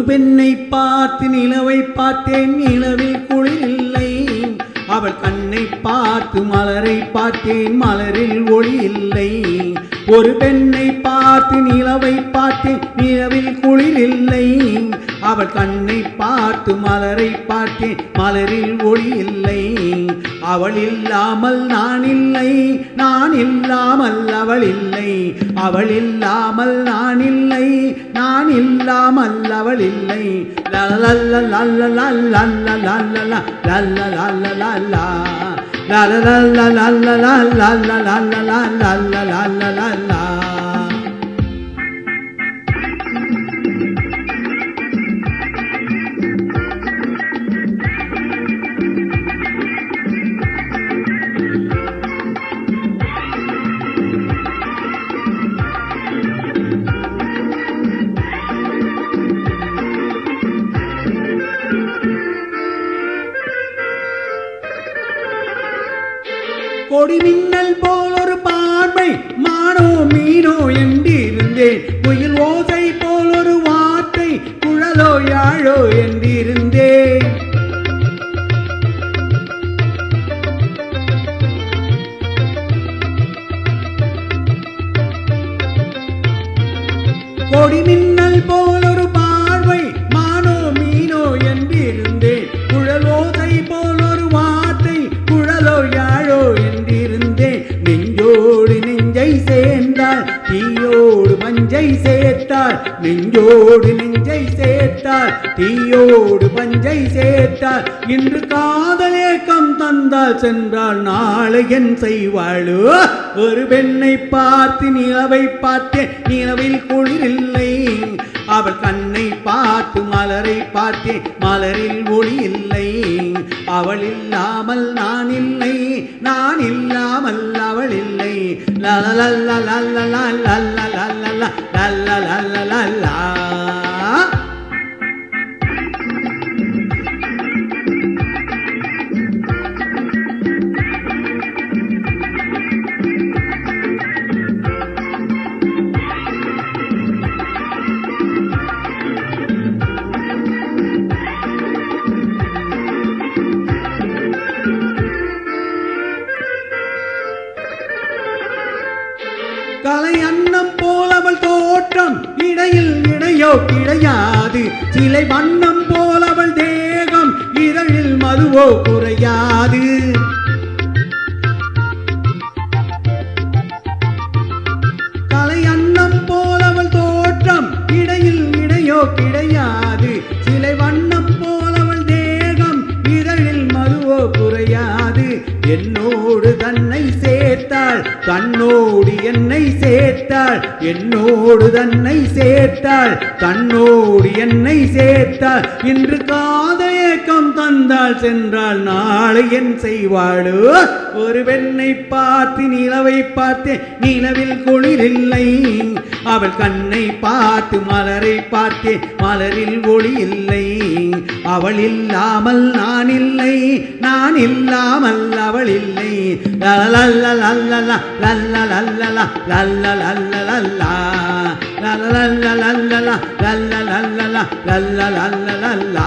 பெண்ணை பார்த்து நிலவை பார்த்தேன், நிலவில் குளிர் இல்லை. அவள் கண்ணை பார்த்து மலரை பார்த்தேன், மலரில் ஒளி இல்லை. ஒரு பெண்ணை பார்த்து நிலவை பார்த்தேன், நிலவில் குளிர் இல்லை. அவள் கண்ணை பார்த்து மலரை பார்த்தேன், மலரில் ஒளி இல்லை. அவள் இல்லாமல் நான் இல்லை, நான் இல்லாமல் அவள் இல்லை. அவள் இல்லாமல் நான் இல்லை, நான் இல்லாமல் அவள் இல்லை. லலலல்ல லல்லல லல்லல லல்லல லல்லல லல்லல கொடி மின்னல் போல் ஒரு பார்வை, மானோ மீனோ என்றிருந்தேன். குயில் ஓசை போல் ஒரு வார்த்தை, குழலோ யாழோ என்றிருந்தேன். கொடி மின்னல் போல் ஒரு பார்வை, மானோ மீனோ என்றிருந்தேன். குழல் ஓசை போல் ஒரு வார்த்தை, குழலோ யாழோ என்றிருந்தேன். நெஞ்சோடு நெஞ்சை சேர்ந்தாள், தீயோடு பஞ்சை சேர்த்தாள். நெஞ்சோடு நெஞ்சை சேர்த்தாள், தீயோடு பஞ்சை சேர்த்தாள். இன்று காதல் ஏக்கம் தந்தால் சென்றாள், நாளை என் செய்வாளோ? ஒரு பெண்ணை பார்த்து நிலவை பார்த்தேன், நிலவில் குளிர் இல்லை. அவள் கண்ணை பார்த்து மலரை பார்த்தேன், மலரில் ஒளி இல்லை. அவள் இல்லாமல் நான் இல்லை, நான் இல்லாமல் அவள் இல்லை. லலலல்ல லல்லல லல்லல லல்லல லல்லல. கலை அன்னம் போல் அவள் தோற்றம், இடையில் இடையோ கிடையாது. சிலை வண்ணம் போல் அவள் தேகம், இதழில் மதுவோ குறையாது. கலை அன்னம் போல் அவள் தோற்றம், இடையில் இடையோ கிடையாது. சிலை வண்ணம் போல் அவள் தேகம், இதழில் மதுவோ குறையாது. என்னோடு தன்னை சேர்த்தாள், தன்னோடு என்னை சேர்த்தாள். என்னோடு தன்னை சேர்த்தாள், தன்னோடு என்னை சேர்த்தாள். இன்று காதல் ஏக்கம் தந்தாள் சென்றாள், நாளை என் செய்வாளோ? ஒரு பெண்ணை பார்த்து நிலவை பார்த்தேன், நிலவில் குளிர் இல்லை. அவள் கண்ணை பார்த்து மலரை பார்த்தேன், மலரில் ஒளி இல்லை. அவள் இல்லாமல் நான் இல்லை, நான் இல்லாமல் அவள் இல்லை. லலலல்ல லல்லல லல்லல லல்லல லல்லல லல்லல லல்லல.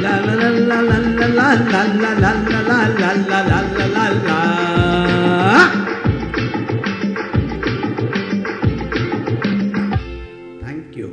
La la la la la la la la la la.